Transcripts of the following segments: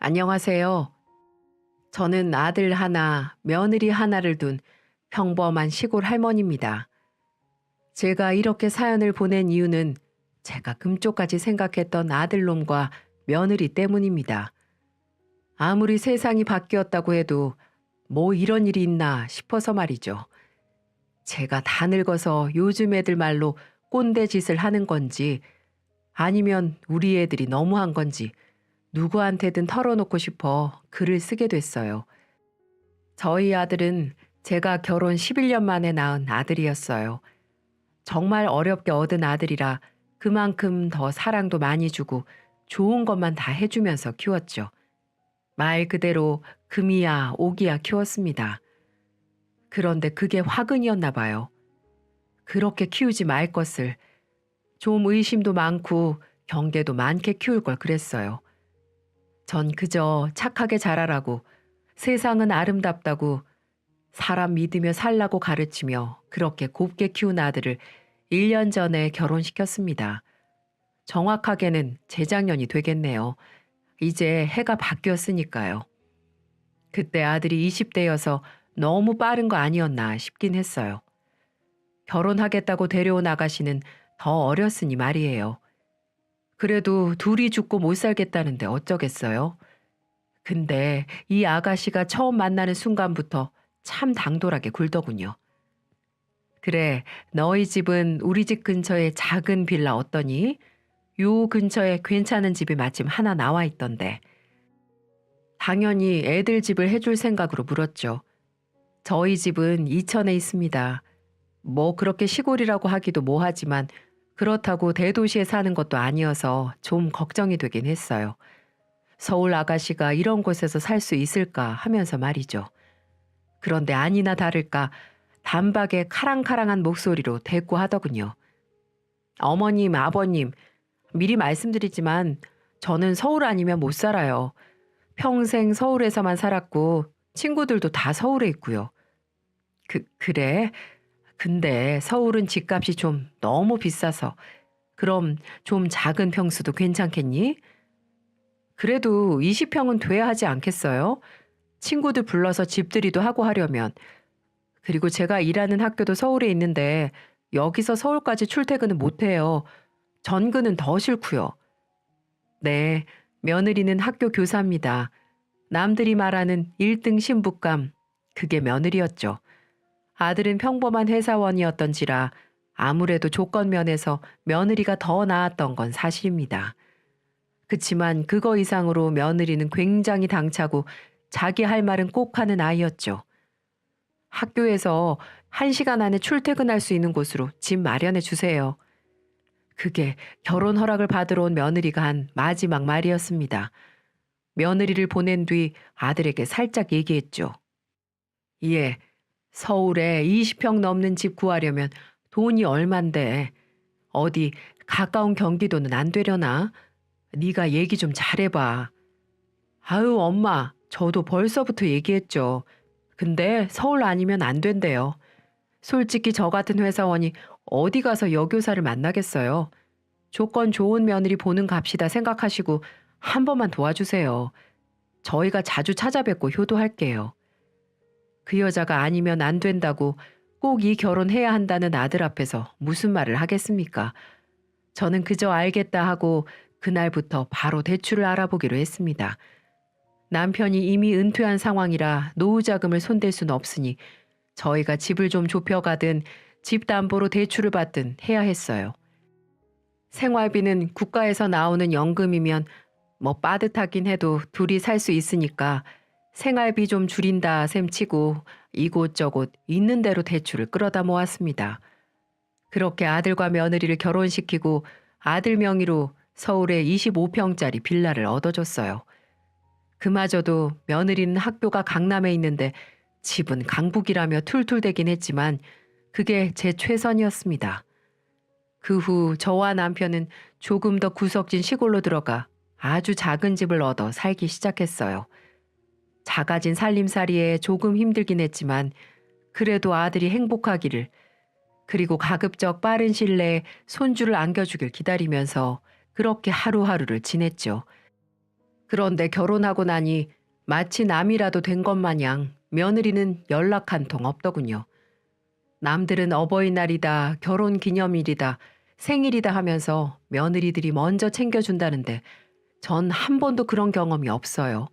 안녕하세요. 저는 아들 하나, 며느리 하나를 둔 평범한 시골 할머니입니다. 제가 이렇게 사연을 보낸 이유는 제가 금쪽까지 생각했던 아들놈과 며느리 때문입니다. 아무리 세상이 바뀌었다고 해도 뭐 이런 일이 있나 싶어서 말이죠. 제가 다 늙어서 요즘 애들 말로 꼰대 짓을 하는 건지 아니면 우리 애들이 너무한 건지 누구한테든 털어놓고 싶어 글을 쓰게 됐어요. 저희 아들은 제가 결혼 11년 만에 낳은 아들이었어요. 정말 어렵게 얻은 아들이라 그만큼 더 사랑도 많이 주고 좋은 것만 다 해주면서 키웠죠. 말 그대로 금이야 오기야 키웠습니다. 그런데 그게 화근이었나 봐요. 그렇게 키우지 말 것을. 좀 의심도 많고 경계도 많게 키울 걸 그랬어요. 전 그저 착하게 자라라고, 세상은 아름답다고, 사람 믿으며 살라고 가르치며 그렇게 곱게 키운 아들을 1년 전에 결혼시켰습니다. 정확하게는 재작년이 되겠네요. 이제 해가 바뀌었으니까요. 그때 아들이 20대여서 너무 빠른 거 아니었나 싶긴 했어요. 결혼하겠다고 데려온 아가씨는 더 어렸으니 말이에요. 그래도 둘이 죽고 못 살겠다는데 어쩌겠어요? 근데 이 아가씨가 처음 만나는 순간부터 참 당돌하게 굴더군요. 그래, 너희 집은 우리 집 근처에 작은 빌라 어떠니? 요 근처에 괜찮은 집이 마침 하나 나와 있던데. 당연히 애들 집을 해줄 생각으로 물었죠. 저희 집은 이천에 있습니다. 뭐 그렇게 시골이라고 하기도 뭐하지만 그렇다고 대도시에 사는 것도 아니어서 좀 걱정이 되긴 했어요. 서울 아가씨가 이런 곳에서 살 수 있을까 하면서 말이죠. 그런데 아니나 다를까 단박에 카랑카랑한 목소리로 대꾸하더군요. 어머님, 아버님, 미리 말씀드리지만 저는 서울 아니면 못 살아요. 평생 서울에서만 살았고 친구들도 다 서울에 있고요. 그래? 근데 서울은 집값이 좀 너무 비싸서 그럼 좀 작은 평수도 괜찮겠니? 그래도 20평은 돼야 하지 않겠어요? 친구들 불러서 집들이도 하고 하려면. 그리고 제가 일하는 학교도 서울에 있는데 여기서 서울까지 출퇴근은 못해요. 전근은 더 싫고요. 네, 며느리는 학교 교사입니다. 남들이 말하는 1등 신부감, 그게 며느리였죠. 아들은 평범한 회사원이었던지라 아무래도 조건 면에서 며느리가 더 나았던 건 사실입니다. 그치만 그거 이상으로 며느리는 굉장히 당차고 자기 할 말은 꼭 하는 아이였죠. 학교에서 1시간 안에 출퇴근할 수 있는 곳으로 집 마련해 주세요. 그게 결혼 허락을 받으러 온 며느리가 한 마지막 말이었습니다. 며느리를 보낸 뒤 아들에게 살짝 얘기했죠. 예, 서울에 20평 넘는 집 구하려면 돈이 얼만데 어디 가까운 경기도는 안 되려나? 네가 얘기 좀 잘해봐. 아유 엄마, 저도 벌써부터 얘기했죠. 근데 서울 아니면 안 된대요. 솔직히 저 같은 회사원이 어디 가서 여교사를 만나겠어요. 조건 좋은 며느리 보는 값이다 생각하시고 한 번만 도와주세요. 저희가 자주 찾아뵙고 효도할게요. 그 여자가 아니면 안 된다고 꼭 이 결혼해야 한다는 아들 앞에서 무슨 말을 하겠습니까? 저는 그저 알겠다 하고 그날부터 바로 대출을 알아보기로 했습니다. 남편이 이미 은퇴한 상황이라 노후 자금을 손댈 수는 없으니 저희가 집을 좀 좁혀가든 집 담보로 대출을 받든 해야 했어요. 생활비는 국가에서 나오는 연금이면 뭐 빠듯하긴 해도 둘이 살 수 있으니까 생활비 좀 줄인다 셈치고 이곳저곳 있는 대로 대출을 끌어다 모았습니다. 그렇게 아들과 며느리를 결혼시키고 아들 명의로 서울에 25평짜리 빌라를 얻어줬어요. 그마저도 며느리는 학교가 강남에 있는데 집은 강북이라며 툴툴대긴 했지만 그게 제 최선이었습니다. 그 후 저와 남편은 조금 더 구석진 시골로 들어가 아주 작은 집을 얻어 살기 시작했어요. 작아진 살림살이에 조금 힘들긴 했지만 그래도 아들이 행복하기를, 그리고 가급적 빠른 시일 내에 손주를 안겨주길 기다리면서 그렇게 하루하루를 지냈죠. 그런데 결혼하고 나니 마치 남이라도 된 것 마냥 며느리는 연락 한 통 없더군요. 남들은 어버이날이다, 결혼 기념일이다, 생일이다 하면서 며느리들이 먼저 챙겨준다는데 전 한 번도 그런 경험이 없어요.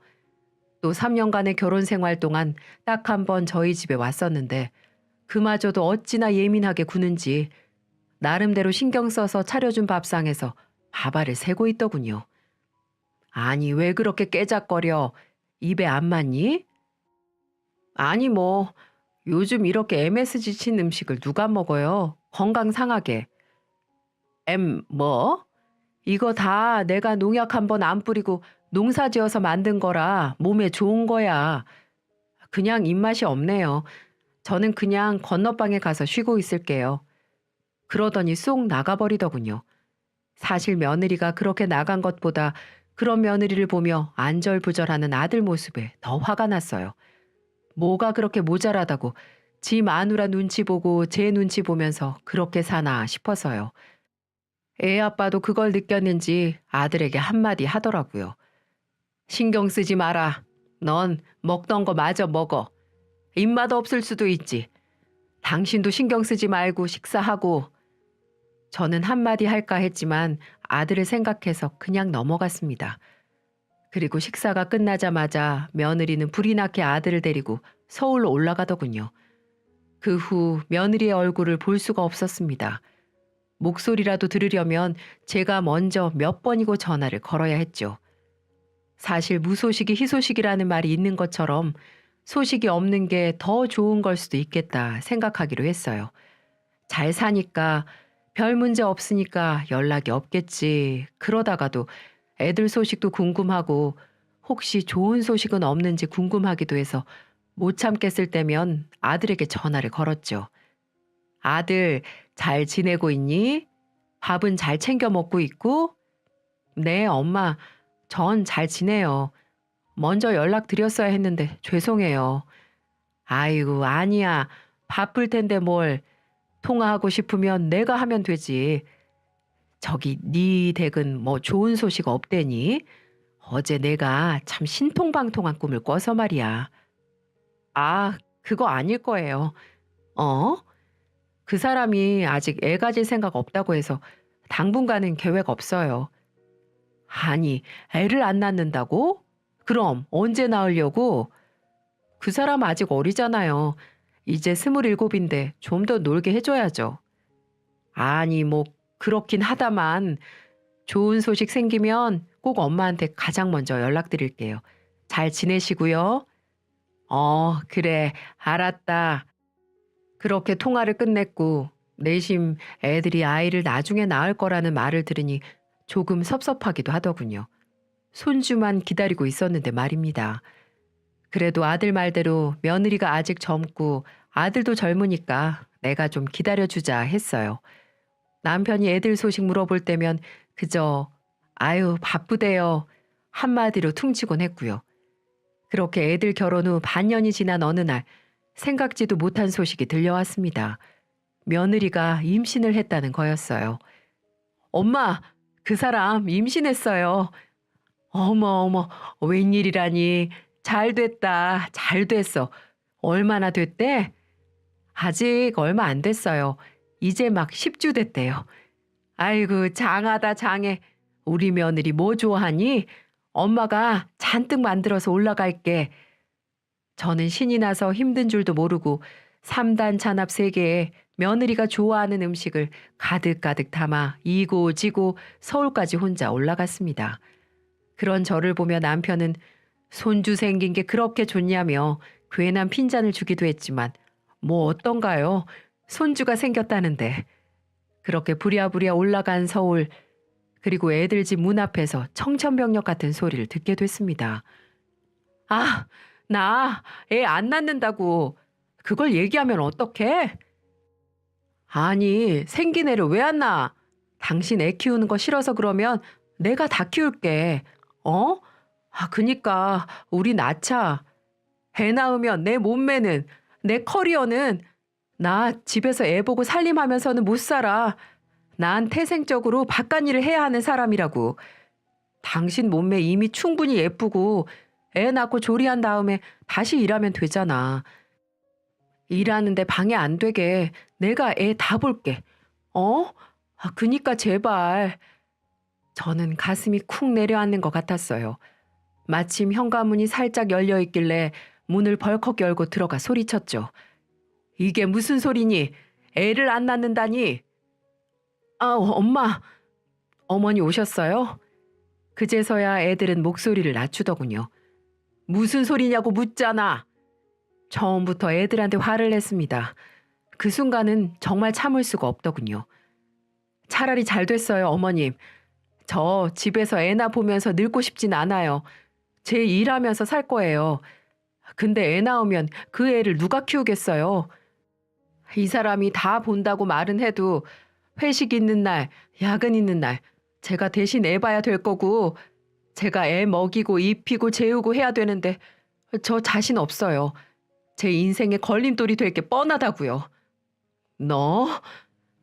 또 3년간의 결혼 생활 동안 딱 한 번 저희 집에 왔었는데 그마저도 어찌나 예민하게 구는지 나름대로 신경 써서 차려준 밥상에서 밥알을 새고 있더군요. 아니, 왜 그렇게 깨작거려? 입에 안 맞니? 아니, 뭐 요즘 이렇게 MSG 친 음식을 누가 먹어요? 건강 상하게. 뭐? 이거 다 내가 농약 한 번 안 뿌리고 농사 지어서 만든 거라 몸에 좋은 거야. 그냥 입맛이 없네요. 저는 그냥 건너방에 가서 쉬고 있을게요. 그러더니 쏙 나가버리더군요. 사실 며느리가 그렇게 나간 것보다 그런 며느리를 보며 안절부절하는 아들 모습에 더 화가 났어요. 뭐가 그렇게 모자라다고 지 마누라 눈치 보고 제 눈치 보면서 그렇게 사나 싶어서요. 애 아빠도 그걸 느꼈는지 아들에게 한마디 하더라고요. 신경 쓰지 마라. 넌 먹던 거 마저 먹어. 입맛 없을 수도 있지. 당신도 신경 쓰지 말고 식사하고. 저는 한마디 할까 했지만 아들을 생각해서 그냥 넘어갔습니다. 그리고 식사가 끝나자마자 며느리는 불이 나게 아들을 데리고 서울로 올라가더군요. 그 후 며느리의 얼굴을 볼 수가 없었습니다. 목소리라도 들으려면 제가 먼저 몇 번이고 전화를 걸어야 했죠. 사실 무소식이 희소식이라는 말이 있는 것처럼 소식이 없는 게 더 좋은 걸 수도 있겠다 생각하기로 했어요. 잘 사니까 별 문제 없으니까 연락이 없겠지. 그러다가도 애들 소식도 궁금하고 혹시 좋은 소식은 없는지 궁금하기도 해서 못 참겠을 때면 아들에게 전화를 걸었죠. 아들, 잘 지내고 있니? 밥은 잘 챙겨 먹고 있고? 네, 엄마. 전 잘 지내요. 먼저 연락드렸어야 했는데 죄송해요. 아이고, 아니야. 바쁠 텐데 뭘. 통화하고 싶으면 내가 하면 되지. 저기 네 댁은 뭐 좋은 소식 없대니? 어제 내가 참 신통방통한 꿈을 꿔서 말이야. 아, 그거 아닐 거예요. 어? 그 사람이 아직 애 가질 생각 없다고 해서 당분간은 계획 없어요. 아니, 애를 안 낳는다고? 그럼 언제 낳으려고? 그 사람 아직 어리잖아요. 이제 27인데 좀 더 놀게 해줘야죠. 아니, 뭐 그렇긴 하다만 좋은 소식 생기면 꼭 엄마한테 가장 먼저 연락드릴게요. 잘 지내시고요. 그래, 알았다. 그렇게 통화를 끝냈고 내심 애들이 아이를 나중에 낳을 거라는 말을 들으니 조금 섭섭하기도 하더군요. 손주만 기다리고 있었는데 말입니다. 그래도 아들 말대로 며느리가 아직 젊고 아들도 젊으니까 내가 좀 기다려주자 했어요. 남편이 애들 소식 물어볼 때면 그저 아유 바쁘대요 한마디로 퉁치곤 했고요. 그렇게 애들 결혼 후 반년이 지난 어느 날 생각지도 못한 소식이 들려왔습니다. 며느리가 임신을 했다는 거였어요. 엄마, 그 사람 임신했어요. 어머 어머, 웬일이라니. 잘 됐다. 잘 됐어. 얼마나 됐대? 아직 얼마 안 됐어요. 이제 막 10주 됐대요. 아이고 장하다 장해. 우리 며느리 뭐 좋아하니? 엄마가 잔뜩 만들어서 올라갈게. 저는 신이 나서 힘든 줄도 모르고 3단 찬압 3개에 며느리가 좋아하는 음식을 가득가득 담아 이고 지고 서울까지 혼자 올라갔습니다. 그런 저를 보며 남편은 손주 생긴 게 그렇게 좋냐며 괜한 핀잔을 주기도 했지만 뭐 어떤가요? 손주가 생겼다는데. 그렇게 부랴부랴 올라간 서울, 그리고 애들 집 문 앞에서 청천벽력 같은 소리를 듣게 됐습니다. 아, 나 애 안 낳는다고. 그걸 얘기하면 어떡해? 아니, 생긴 애를 왜 안 낳아? 당신 애 키우는 거 싫어서 그러면 내가 다 키울게. 어? 그니까 우리 낳자. 애 낳으면 내 몸매는, 내 커리어는 나 집에서 애 보고 살림하면서는 못 살아. 난 태생적으로 바깥일을 해야 하는 사람이라고. 당신 몸매 이미 충분히 예쁘고 애 낳고 조리한 다음에 다시 일하면 되잖아. 일하는데 방해 안 되게 내가 애 다 볼게. 어? 그니까 제발. 저는 가슴이 쿵 내려앉는 것 같았어요. 마침 현관문이 살짝 열려 있길래 문을 벌컥 열고 들어가 소리쳤죠. 이게 무슨 소리니? 애를 안 낳는다니? 엄마. 어머니 오셨어요? 그제서야 애들은 목소리를 낮추더군요. 무슨 소리냐고 묻잖아. 처음부터 애들한테 화를 냈습니다. 그 순간은 정말 참을 수가 없더군요. 차라리 잘 됐어요, 어머님. 저 집에서 애나 보면서 늙고 싶진 않아요. 제 일하면서 살 거예요. 근데 애 낳으면 그 애를 누가 키우겠어요? 이 사람이 다 본다고 말은 해도 회식 있는 날, 야근 있는 날 제가 대신 애 봐야 될 거고 제가 애 먹이고 입히고 재우고 해야 되는데 저 자신 없어요. 제 인생에 걸림돌이 될 게 뻔하다고요. 너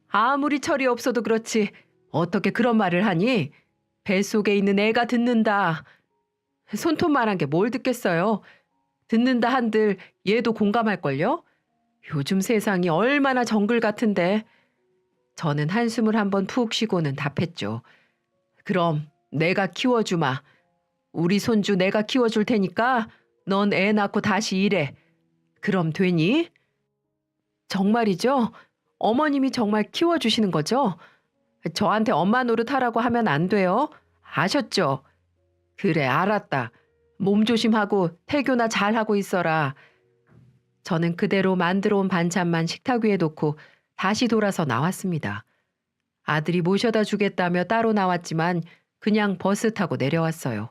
아무리 철이 없어도 그렇지 어떻게 그런 말을 하니? 뱃속에 있는 애가 듣는다. 손톱만한 게 뭘 듣겠어요? 듣는다 한들 얘도 공감할걸요? 요즘 세상이 얼마나 정글 같은데. 저는 한숨을 한번 푹 쉬고는 답했죠. 그럼 내가 키워주마. 우리 손주 내가 키워줄 테니까 넌 애 낳고 다시 일해. 그럼 되니? 정말이죠? 어머님이 정말 키워주시는 거죠? 저한테 엄마 노릇하라고 하면 안 돼요. 아셨죠? 그래, 알았다. 몸 조심하고 태교나 잘하고 있어라. 저는 그대로 만들어 온 반찬만 식탁 위에 놓고 다시 돌아서 나왔습니다. 아들이 모셔다 주겠다며 따로 나왔지만 그냥 버스 타고 내려왔어요.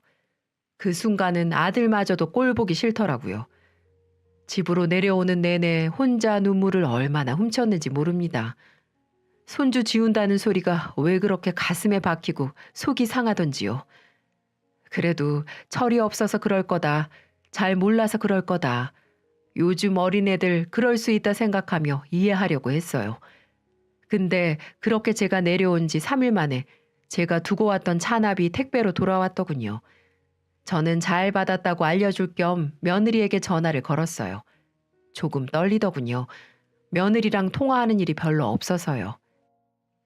그 순간은 아들마저도 꼴 보기 싫더라고요. 집으로 내려오는 내내 혼자 눈물을 얼마나 훔쳤는지 모릅니다. 손주 지운다는 소리가 왜 그렇게 가슴에 박히고 속이 상하던지요. 그래도 철이 없어서 그럴 거다. 잘 몰라서 그럴 거다. 요즘 어린애들 그럴 수 있다 생각하며 이해하려고 했어요. 근데 그렇게 제가 내려온 지 3일 만에 제가 두고 왔던 차납이 택배로 돌아왔더군요. 저는 잘 받았다고 알려줄 겸 며느리에게 전화를 걸었어요. 조금 떨리더군요. 며느리랑 통화하는 일이 별로 없어서요.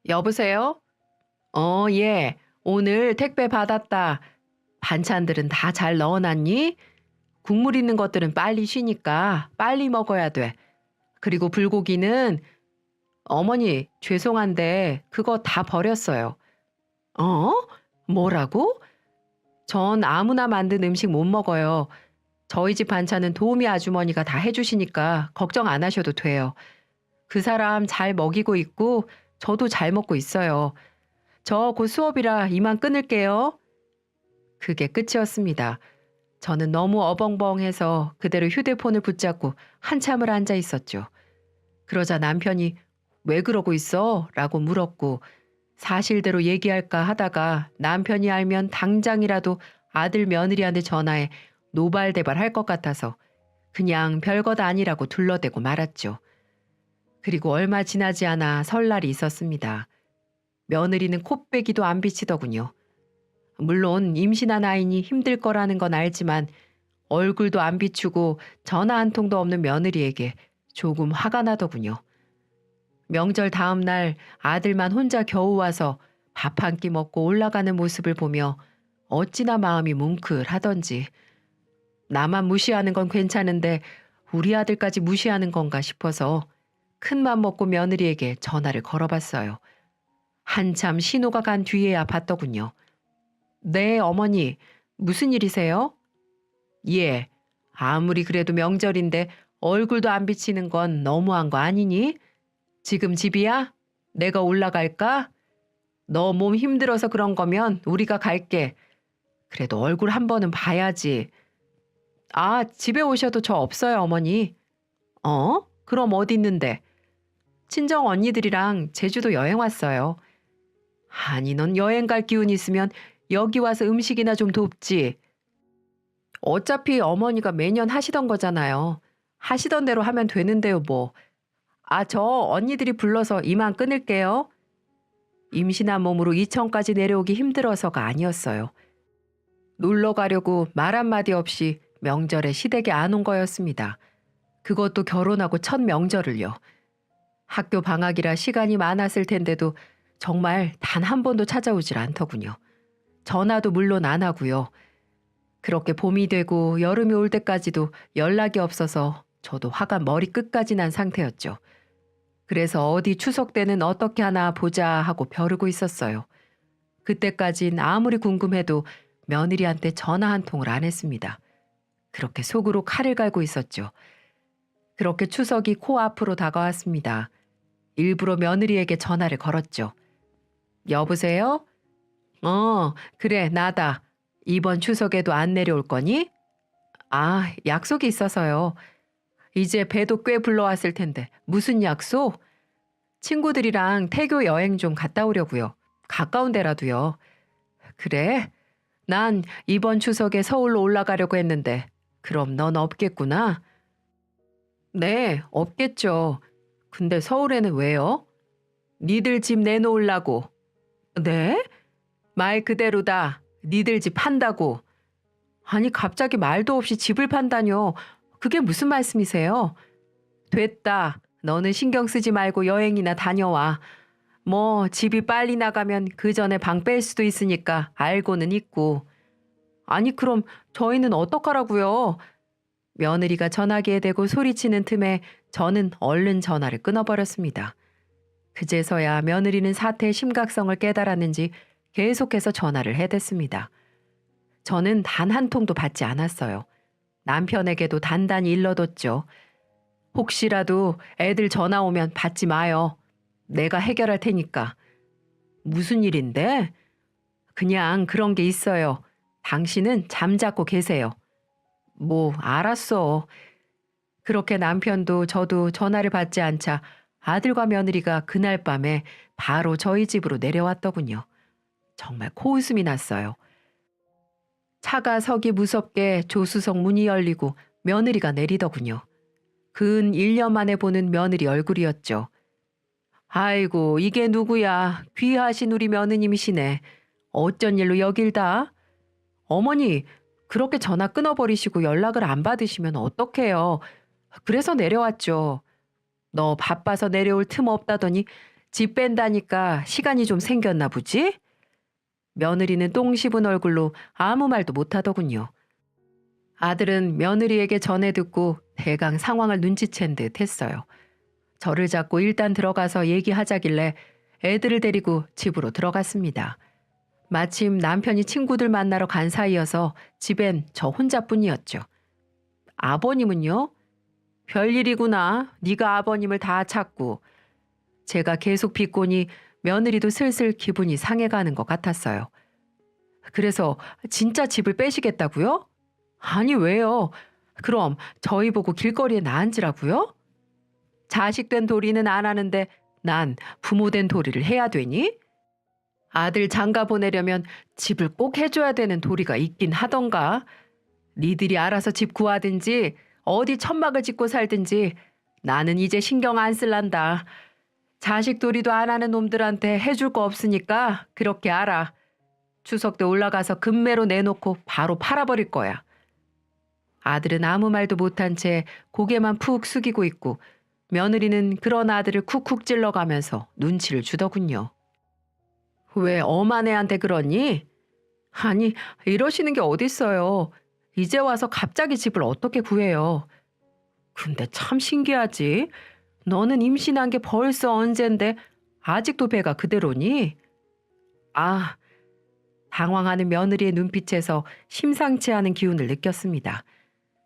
여보세요? 예. 오늘 택배 받았다. 반찬들은 다 잘 넣어놨니? 국물 있는 것들은 빨리 쉬니까 빨리 먹어야 돼. 그리고 불고기는 어머니 죄송한데 그거 다 버렸어요. 어? 뭐라고? 전 아무나 만든 음식 못 먹어요. 저희 집 반찬은 도우미 아주머니가 다 해주시니까 걱정 안 하셔도 돼요. 그 사람 잘 먹이고 있고 저도 잘 먹고 있어요. 저 곧 수업이라 이만 끊을게요. 그게 끝이었습니다. 저는 너무 어벙벙해서 그대로 휴대폰을 붙잡고 한참을 앉아 있었죠. 그러자 남편이 왜 그러고 있어? 라고 물었고 사실대로 얘기할까 하다가 남편이 알면 당장이라도 아들 며느리한테 전화해 노발대발 할 것 같아서 그냥 별것 아니라고 둘러대고 말았죠. 그리고 얼마 지나지 않아 설날이 있었습니다. 며느리는 콧배기도 안 비치더군요. 물론 임신한 아이니 힘들 거라는 건 알지만 얼굴도 안 비추고 전화 한 통도 없는 며느리에게 조금 화가 나더군요. 명절 다음 날 아들만 혼자 겨우 와서 밥 한 끼 먹고 올라가는 모습을 보며 어찌나 마음이 뭉클하던지 나만 무시하는 건 괜찮은데 우리 아들까지 무시하는 건가 싶어서 큰맘 먹고 며느리에게 전화를 걸어봤어요. 한참 신호가 간 뒤에야 봤더군요. 네, 어머니. 무슨 일이세요? 예. 아무리 그래도 명절인데 얼굴도 안 비치는 건 너무한 거 아니니? 지금 집이야? 내가 올라갈까? 너 몸 힘들어서 그런 거면 우리가 갈게. 그래도 얼굴 한 번은 봐야지. 집에 오셔도 저 없어요, 어머니. 그럼 어디 있는데? 친정 언니들이랑 제주도 여행 왔어요. 아니, 넌 여행 갈 기운 있으면 여기 와서 음식이나 좀 돕지. 어차피 어머니가 매년 하시던 거잖아요. 하시던 대로 하면 되는데요, 뭐. 저 언니들이 불러서 이만 끊을게요. 임신한 몸으로 이천까지 내려오기 힘들어서가 아니었어요. 놀러 가려고 말 한마디 없이 명절에 시댁에 안 온 거였습니다. 그것도 결혼하고 첫 명절을요. 학교 방학이라 시간이 많았을 텐데도 정말 단 한 번도 찾아오질 않더군요. 전화도 물론 안 하고요. 그렇게 봄이 되고 여름이 올 때까지도 연락이 없어서 저도 화가 머리끝까지 난 상태였죠. 그래서 어디 추석 때는 어떻게 하나 보자 하고 벼르고 있었어요. 그때까진 아무리 궁금해도 며느리한테 전화 한 통을 안 했습니다. 그렇게 속으로 칼을 갈고 있었죠. 그렇게 추석이 코앞으로 다가왔습니다. 일부러 며느리에게 전화를 걸었죠. 여보세요? 그래, 나다. 이번 추석에도 안 내려올 거니? 아, 약속이 있어서요. 이제 배도 꽤 불러왔을 텐데 무슨 약속? 친구들이랑 태교 여행 좀 갔다 오려고요. 가까운 데라도요. 그래? 난 이번 추석에 서울로 올라가려고 했는데 그럼 넌 없겠구나? 네, 없겠죠. 근데 서울에는 왜요? 니들 집 내놓으려고. 네? 말 그대로다. 니들 집 판다고. 아니 갑자기 말도 없이 집을 판다뇨. 그게 무슨 말씀이세요? 됐다. 너는 신경 쓰지 말고 여행이나 다녀와. 뭐 집이 빨리 나가면 그 전에 방 뺄 수도 있으니까 알고는 있고. 아니 그럼 저희는 어떡하라고요? 며느리가 전화기에 대고 소리치는 틈에 저는 얼른 전화를 끊어버렸습니다. 그제서야 며느리는 사태의 심각성을 깨달았는지 계속해서 전화를 해댔습니다. 저는 단 한 통도 받지 않았어요. 남편에게도 단단히 일러뒀죠. 혹시라도 애들 전화 오면 받지 마요. 내가 해결할 테니까. 무슨 일인데? 그냥 그런 게 있어요. 당신은 잠자코 계세요. 뭐 알았어. 그렇게 남편도 저도 전화를 받지 않자 아들과 며느리가 그날 밤에 바로 저희 집으로 내려왔더군요. 정말 코웃음이 났어요. 차가 서기 무섭게 조수석 문이 열리고 며느리가 내리더군요. 근 1년 만에 보는 며느리 얼굴이었죠. 아이고 이게 누구야. 귀하신 우리 며느님이시네. 어쩐 일로 여길 다? 어머니 그렇게 전화 끊어버리시고 연락을 안 받으시면 어떡해요. 그래서 내려왔죠. 너 바빠서 내려올 틈 없다더니 집 뺀다니까 시간이 좀 생겼나 보지? 며느리는 똥 씹은 얼굴로 아무 말도 못하더군요. 아들은 며느리에게 전해 듣고 대강 상황을 눈치챈 듯 했어요. 저를 잡고 일단 들어가서 얘기하자길래 애들을 데리고 집으로 들어갔습니다. 마침 남편이 친구들 만나러 간 사이여서 집엔 저 혼자뿐이었죠. 아버님은요? 별일이구나. 네가 아버님을 다 찾고. 제가 계속 비꼬니 며느리도 슬슬 기분이 상해가는 것 같았어요. 그래서 진짜 집을 빼시겠다고요? 아니 왜요? 그럼 저희 보고 길거리에 나앉으라고요? 자식 된 도리는 안 하는데 난 부모 된 도리를 해야 되니? 아들 장가 보내려면 집을 꼭 해줘야 되는 도리가 있긴 하던가. 니들이 알아서 집 구하든지 어디 천막을 짓고 살든지 나는 이제 신경 안 쓸란다. 자식 도리도 안 하는 놈들한테 해줄 거 없으니까 그렇게 알아. 추석 때 올라가서 금매로 내놓고 바로 팔아버릴 거야. 아들은 아무 말도 못한 채 고개만 푹 숙이고 있고 며느리는 그런 아들을 쿡쿡 찔러가면서 눈치를 주더군요. 왜 엄한 애한테 그러니? 아니 이러시는 게 어딨어요. 이제 와서 갑자기 집을 어떻게 구해요. 근데 참 신기하지. 너는 임신한 게 벌써 언젠데 아직도 배가 그대로니? 아, 당황하는 며느리의 눈빛에서 심상치 않은 기운을 느꼈습니다.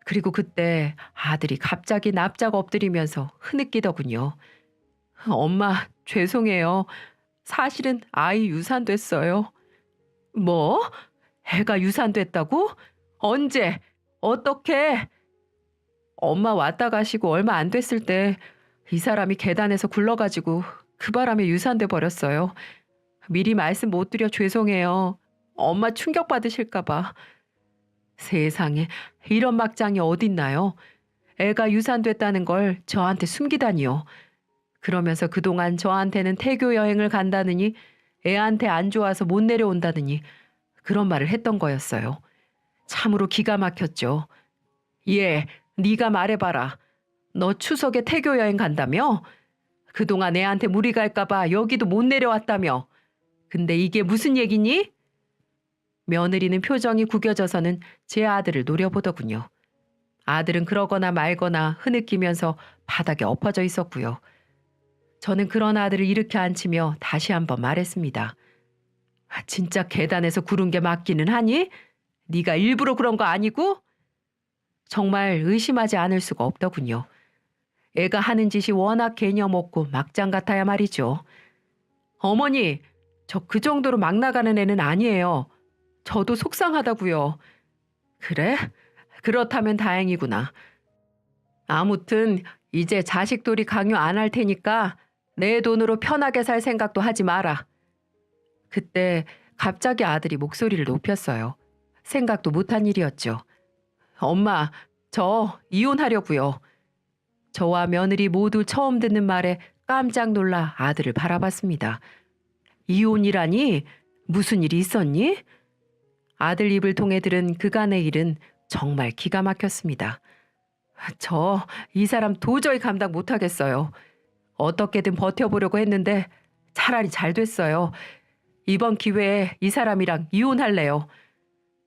그리고 그때 아들이 갑자기 납작 엎드리면서 흐느끼더군요. 엄마, 죄송해요. 사실은 아이 유산됐어요. 뭐? 애가 유산됐다고? 언제? 어떻게? 엄마 왔다 가시고 얼마 안 됐을 때 이 사람이 계단에서 굴러가지고 그 바람에 유산돼 버렸어요. 미리 말씀 못 드려 죄송해요. 엄마 충격받으실까 봐. 세상에 이런 막장이 어딨나요? 애가 유산됐다는 걸 저한테 숨기다니요. 그러면서 그동안 저한테는 태교 여행을 간다느니 애한테 안 좋아서 못 내려온다느니 그런 말을 했던 거였어요. 참으로 기가 막혔죠. 예, 네가 말해봐라. 너 추석에 태교 여행 간다며? 그동안 애한테 무리 갈까봐 여기도 못 내려왔다며. 근데 이게 무슨 얘기니? 며느리는 표정이 구겨져서는 제 아들을 노려보더군요. 아들은 그러거나 말거나 흐느끼면서 바닥에 엎어져 있었고요. 저는 그런 아들을 일으켜 앉히며 다시 한번 말했습니다. 진짜 계단에서 구른 게 맞기는 하니? 네가 일부러 그런 거 아니고? 정말 의심하지 않을 수가 없더군요. 애가 하는 짓이 워낙 개념 없고 막장 같아야 말이죠. 어머니, 저 그 정도로 막 나가는 애는 아니에요. 저도 속상하다고요. 그래? 그렇다면 다행이구나. 아무튼 이제 자식돌이 강요 안 할 테니까 내 돈으로 편하게 살 생각도 하지 마라. 그때 갑자기 아들이 목소리를 높였어요. 생각도 못한 일이었죠. 엄마, 저 이혼하려고요. 저와 며느리 모두 처음 듣는 말에 깜짝 놀라 아들을 바라봤습니다. 이혼이라니? 무슨 일이 있었니? 아들 입을 통해 들은 그간의 일은 정말 기가 막혔습니다. 저 이 사람 도저히 감당 못하겠어요. 어떻게든 버텨보려고 했는데 차라리 잘 됐어요. 이번 기회에 이 사람이랑 이혼할래요.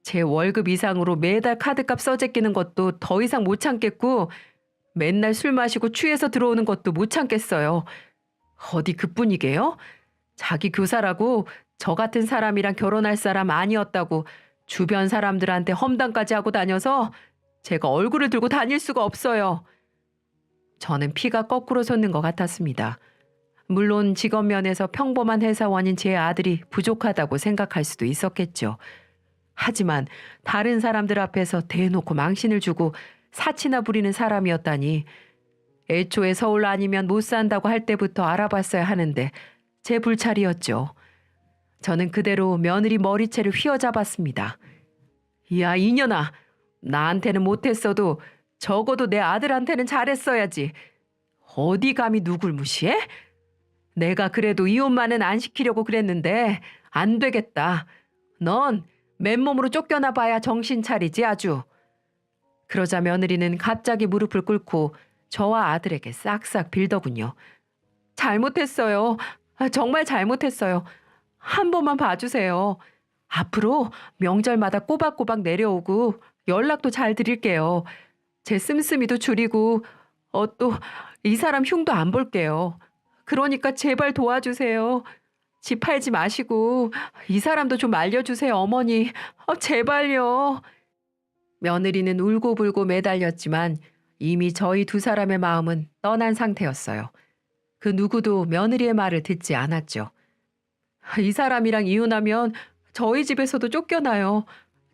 제 월급 이상으로 매달 카드값 써제끼는 것도 더 이상 못 참겠고 맨날 술 마시고 취해서 들어오는 것도 못 참겠어요. 어디 그뿐이게요? 자기 교사라고 저 같은 사람이랑 결혼할 사람 아니었다고 주변 사람들한테 험담까지 하고 다녀서 제가 얼굴을 들고 다닐 수가 없어요. 저는 피가 거꾸로 솟는 것 같았습니다. 물론 직업 면에서 평범한 회사원인 제 아들이 부족하다고 생각할 수도 있었겠죠. 하지만 다른 사람들 앞에서 대놓고 망신을 주고 사치나 부리는 사람이었다니 애초에 서울 아니면 못 산다고 할 때부터 알아봤어야 하는데 제 불찰이었죠. 저는 그대로 며느리 머리채를 휘어잡았습니다. 야, 이년아, 나한테는 못했어도 적어도 내 아들한테는 잘했어야지. 어디 감히 누굴 무시해? 내가 그래도 이혼만은 안 시키려고 그랬는데 안 되겠다. 넌 맨몸으로 쫓겨나 봐야 정신 차리지 아주. 그러자 며느리는 갑자기 무릎을 꿇고 저와 아들에게 싹싹 빌더군요. 잘못했어요. 정말 잘못했어요. 한 번만 봐주세요. 앞으로 명절마다 꼬박꼬박 내려오고 연락도 잘 드릴게요. 제 씀씀이도 줄이고 또 이 사람 흉도 안 볼게요. 그러니까 제발 도와주세요. 집 팔지 마시고 이 사람도 좀 알려주세요, 어머니. 제발요. 며느리는 울고불고 매달렸지만 이미 저희 두 사람의 마음은 떠난 상태였어요. 그 누구도 며느리의 말을 듣지 않았죠. 이 사람이랑 이혼하면 저희 집에서도 쫓겨나요.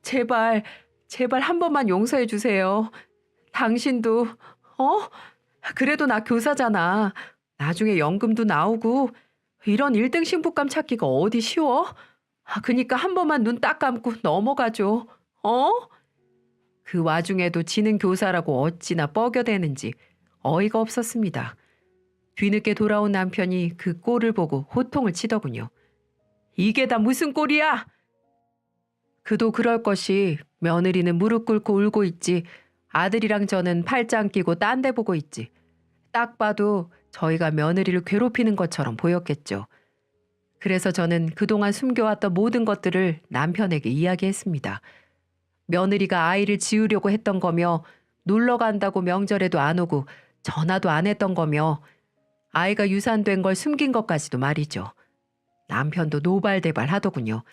제발, 제발 한 번만 용서해 주세요. 당신도, 그래도 나 교사잖아. 나중에 연금도 나오고 이런 1등 신부감 찾기가 어디 쉬워? 그니까 한 번만 눈 딱 감고 넘어가죠. 그 와중에도 지는 교사라고 어찌나 뻐겨대는지 어이가 없었습니다. 뒤늦게 돌아온 남편이 그 꼴을 보고 호통을 치더군요. 이게 다 무슨 꼴이야? 그도 그럴 것이 며느리는 무릎 꿇고 울고 있지 아들이랑 저는 팔짱 끼고 딴 데 보고 있지. 딱 봐도 저희가 며느리를 괴롭히는 것처럼 보였겠죠. 그래서 저는 그동안 숨겨왔던 모든 것들을 남편에게 이야기했습니다. 며느리가 아이를 지우려고 했던 거며 놀러 간다고 명절에도 안 오고 전화도 안 했던 거며 아이가 유산된 걸 숨긴 것까지도 말이죠. 남편도 노발대발 하더군요.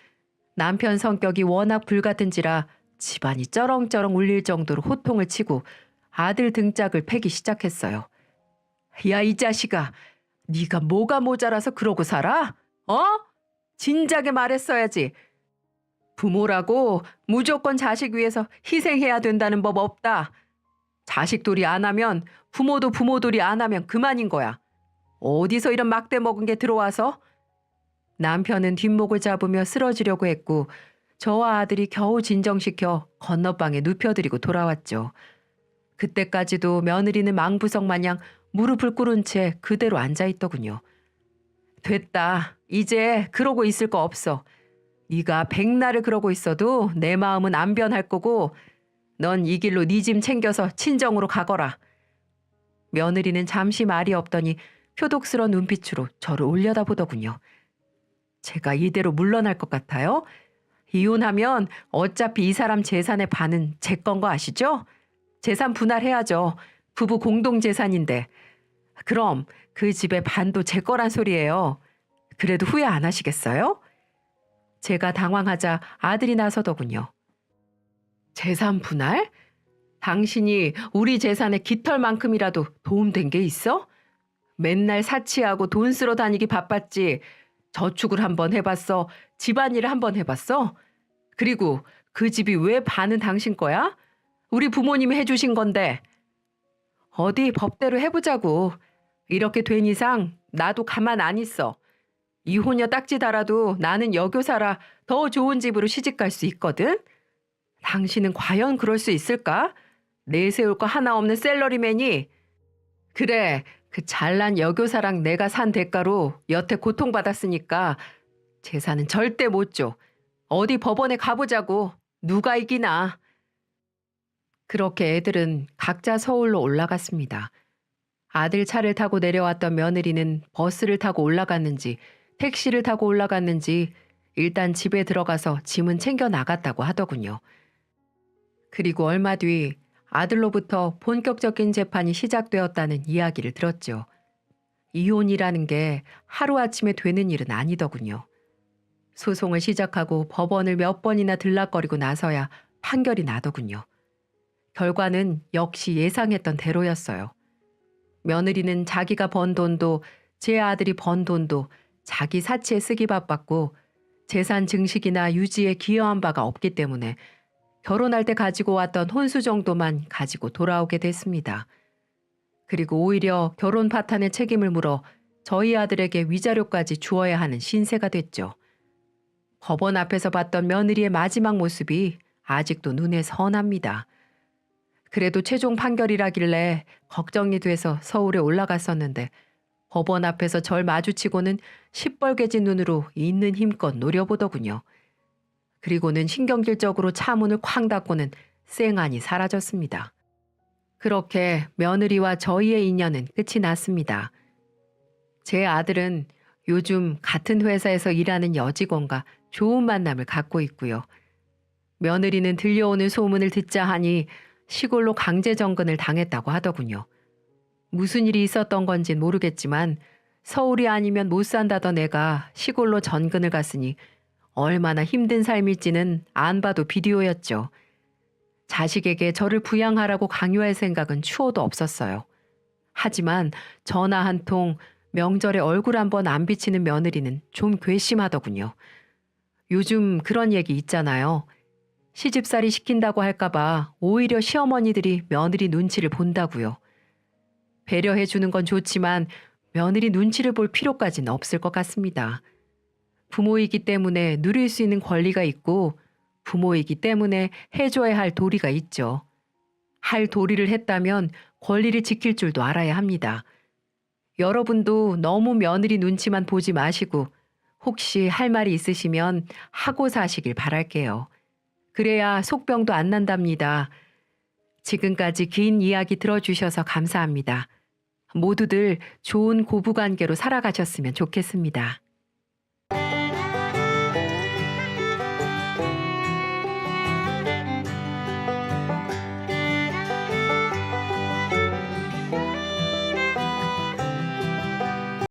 남편 성격이 워낙 불같은지라 집안이 쩌렁쩌렁 울릴 정도로 호통을 치고 아들 등짝을 패기 시작했어요. 야, 이 자식아, 네가 뭐가 모자라서 그러고 살아? 진작에 말했어야지. 부모라고 무조건 자식 위해서 희생해야 된다는 법 없다. 자식돌이 안 하면 부모도 부모돌이 안 하면 그만인 거야. 어디서 이런 막대 먹은 게 들어와서? 남편은 뒷목을 잡으며 쓰러지려고 했고 저와 아들이 겨우 진정시켜 건너방에 눕혀드리고 돌아왔죠. 그때까지도 며느리는 망부석 마냥 무릎을 꿇은 채 그대로 앉아있더군요. 됐다. 이제 그러고 있을 거 없어. 네가 백날을 그러고 있어도 내 마음은 안 변할 거고 넌 이 길로 네 짐 챙겨서 친정으로 가거라. 며느리는 잠시 말이 없더니 표독스러운 눈빛으로 저를 올려다보더군요. 제가 이대로 물러날 것 같아요? 이혼하면 어차피 이 사람 재산의 반은 제 건 거 아시죠? 재산 분할해야죠. 부부 공동 재산인데. 그럼 그 집의 반도 제 거란 소리예요. 그래도 후회 안 하시겠어요? 제가 당황하자 아들이 나서더군요. 재산 분할? 당신이 우리 재산의 깃털만큼이라도 도움된 게 있어? 맨날 사치하고 돈 쓰러 다니기 바빴지. 저축을 한번 해봤어? 집안일을 한번 해봤어? 그리고 그 집이 왜 반은 당신 거야? 우리 부모님이 해주신 건데. 어디 법대로 해보자고. 이렇게 된 이상 나도 가만 안 있어. 이혼녀 딱지 달아도 나는 여교사라 더 좋은 집으로 시집갈 수 있거든. 당신은 과연 그럴 수 있을까? 내세울 거 하나 없는 셀러리맨이. 그래, 그 잘난 여교사랑 내가 산 대가로 여태 고통받았으니까 재산은 절대 못 줘. 어디 법원에 가보자고. 누가 이기나. 그렇게 애들은 각자 서울로 올라갔습니다. 아들 차를 타고 내려왔던 며느리는 버스를 타고 올라갔는지 택시를 타고 올라갔는지 일단 집에 들어가서 짐은 챙겨 나갔다고 하더군요. 그리고 얼마 뒤 아들로부터 본격적인 재판이 시작되었다는 이야기를 들었죠. 이혼이라는 게 하루아침에 되는 일은 아니더군요. 소송을 시작하고 법원을 몇 번이나 들락거리고 나서야 판결이 나더군요. 결과는 역시 예상했던 대로였어요. 며느리는 자기가 번 돈도 제 아들이 번 돈도 자기 사치에 쓰기 바빴고 재산 증식이나 유지에 기여한 바가 없기 때문에 결혼할 때 가지고 왔던 혼수 정도만 가지고 돌아오게 됐습니다. 그리고 오히려 결혼 파탄의 책임을 물어 저희 아들에게 위자료까지 주어야 하는 신세가 됐죠. 법원 앞에서 봤던 며느리의 마지막 모습이 아직도 눈에 선합니다. 그래도 최종 판결이라길래 걱정이 돼서 서울에 올라갔었는데 법원 앞에서 절 마주치고는 시뻘개진 눈으로 있는 힘껏 노려보더군요. 그리고는 신경질적으로 차 문을 쾅 닫고는 쌩안이 사라졌습니다. 그렇게 며느리와 저희의 인연은 끝이 났습니다. 제 아들은 요즘 같은 회사에서 일하는 여직원과 좋은 만남을 갖고 있고요. 며느리는 들려오는 소문을 듣자 하니 시골로 강제 정근을 당했다고 하더군요. 무슨 일이 있었던 건진 모르겠지만 서울이 아니면 못 산다던 애가 시골로 전근을 갔으니 얼마나 힘든 삶일지는 안 봐도 비디오였죠. 자식에게 저를 부양하라고 강요할 생각은 추호도 없었어요. 하지만 전화 한 통, 명절에 얼굴 한 번 안 비치는 며느리는 좀 괘씸하더군요. 요즘 그런 얘기 있잖아요. 시집살이 시킨다고 할까봐 오히려 시어머니들이 며느리 눈치를 본다고요. 배려해 주는 건 좋지만 며느리 눈치를 볼 필요까지는 없을 것 같습니다. 부모이기 때문에 누릴 수 있는 권리가 있고 부모이기 때문에 해줘야 할 도리가 있죠. 할 도리를 했다면 권리를 지킬 줄도 알아야 합니다. 여러분도 너무 며느리 눈치만 보지 마시고 혹시 할 말이 있으시면 하고 사시길 바랄게요. 그래야 속병도 안 난답니다. 지금까지 긴 이야기 들어주셔서 감사합니다. 모두들 좋은 고부관계로 살아가셨으면 좋겠습니다.